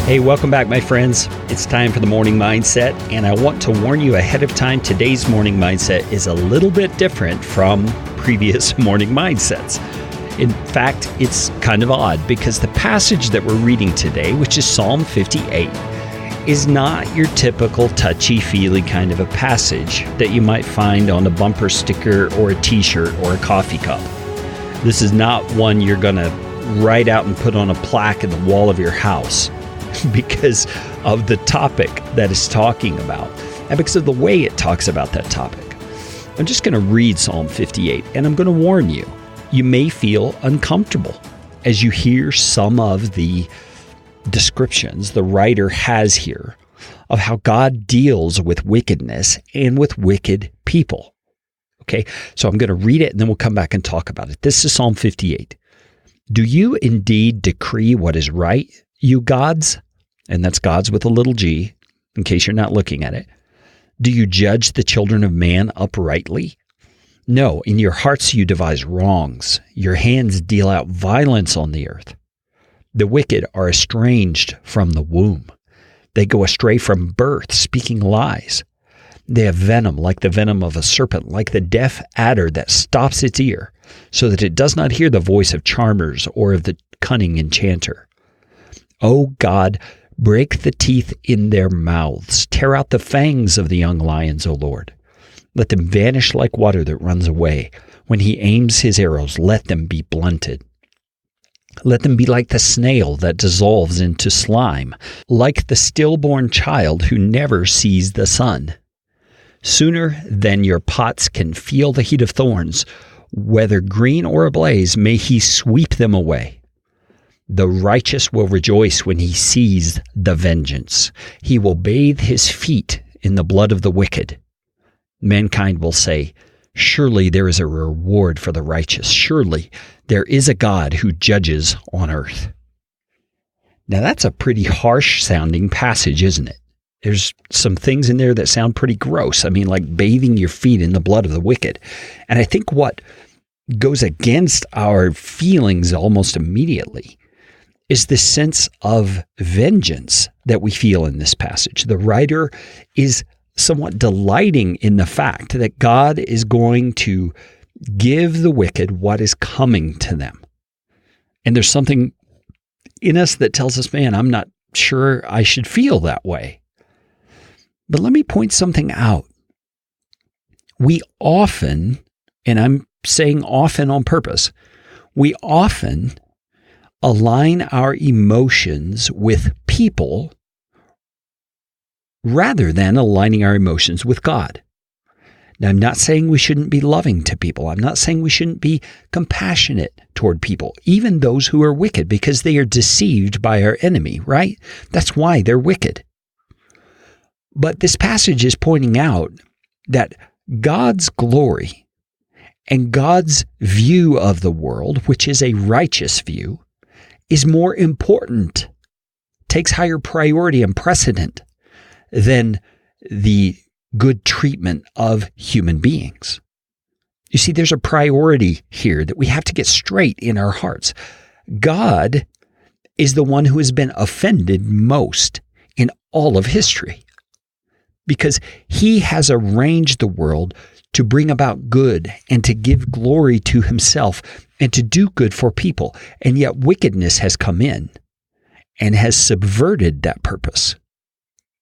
Hey, welcome back, my friends. It's time for the Morning Mindset, and I want to warn you ahead of time, today's Morning Mindset is a little bit different from previous Morning Mindsets. In fact, it's kind of odd because the passage that we're reading today, which is Psalm 58, is not your typical touchy-feely kind of a passage that you might find on a bumper sticker or a t-shirt or a coffee cup. This is not one you're going to write out and put on a plaque in the wall of your house because of the topic that it's talking about and because of the way it talks about that topic. I'm just going to read Psalm 58, and I'm going to warn you, you may feel uncomfortable as you hear some of the descriptions the writer has here of how God deals with wickedness and with wicked people. Okay, so I'm going to read it and then we'll come back and talk about it. This is Psalm 58. Do you indeed decree what is right, you gods? And that's gods with a little g, in case you're not looking at it. Do you judge the children of man uprightly? No, in your hearts you devise wrongs. Your hands deal out violence on the earth. The wicked are estranged from the womb. They go astray from birth, speaking lies. They have venom like the venom of a serpent, like the deaf adder that stops its ear, so that it does not hear the voice of charmers or of the cunning enchanter. O God, break the teeth in their mouths. Tear out the fangs of the young lions, O Lord. Let them vanish like water that runs away. When he aims his arrows, let them be blunted. Let them be like the snail that dissolves into slime, like the stillborn child who never sees the sun. Sooner than your pots can feel the heat of thorns, whether green or ablaze, may he sweep them away. The righteous will rejoice when he sees the vengeance. He will bathe his feet in the blood of the wicked. Mankind will say, surely there is a reward for the righteous. Surely there is a God who judges on earth. Now that's a pretty harsh sounding passage, isn't it? There's some things in there that sound pretty gross. I mean, like bathing your feet in the blood of the wicked. And I think what goes against our feelings almost immediately is this sense of vengeance that we feel in this passage. The writer is somewhat delighting in the fact that God is going to give the wicked what is coming to them. And there's something in us that tells us, man, I'm not sure I should feel that way. But let me point something out. We often, and I'm saying often on purpose, we often align our emotions with people rather than aligning our emotions with God. Now, I'm not saying we shouldn't be loving to people. I'm not saying we shouldn't be compassionate toward people, even those who are wicked, because they are deceived by our enemy, right? That's why they're wicked. But this passage is pointing out that God's glory and God's view of the world, which is a righteous view, is more important, takes higher priority and precedent than the good treatment of human beings. You see, there's a priority here that we have to get straight in our hearts. God is the one who has been offended most in all of history because he has arranged the world to bring about good and to give glory to himself and to do good for people. And yet wickedness has come in and has subverted that purpose.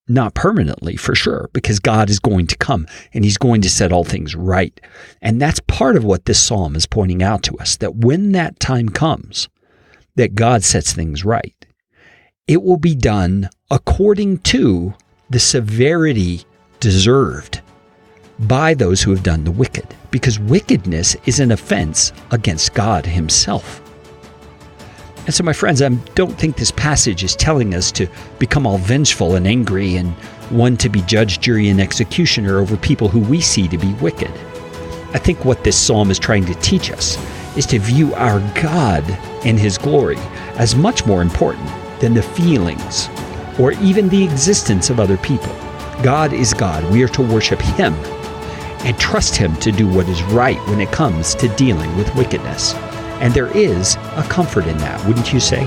Not permanently, for sure, because God is going to come and he's going to set all things right. And that's part of what this psalm is pointing out to us, that when that time comes, that God sets things right, it will be done according to the severity deserved by those who have done the wicked, because wickedness is an offense against God himself. And so, my friends, I don't think this passage is telling us to become all vengeful and angry and one to be judge, jury, and executioner over people who we see to be wicked. I think what this psalm is trying to teach us is to view our God and his glory as much more important than the feelings or even the existence of other people. God is God. We are to worship him and trust him to do what is right when it comes to dealing with wickedness. And there is a comfort in that, wouldn't you say?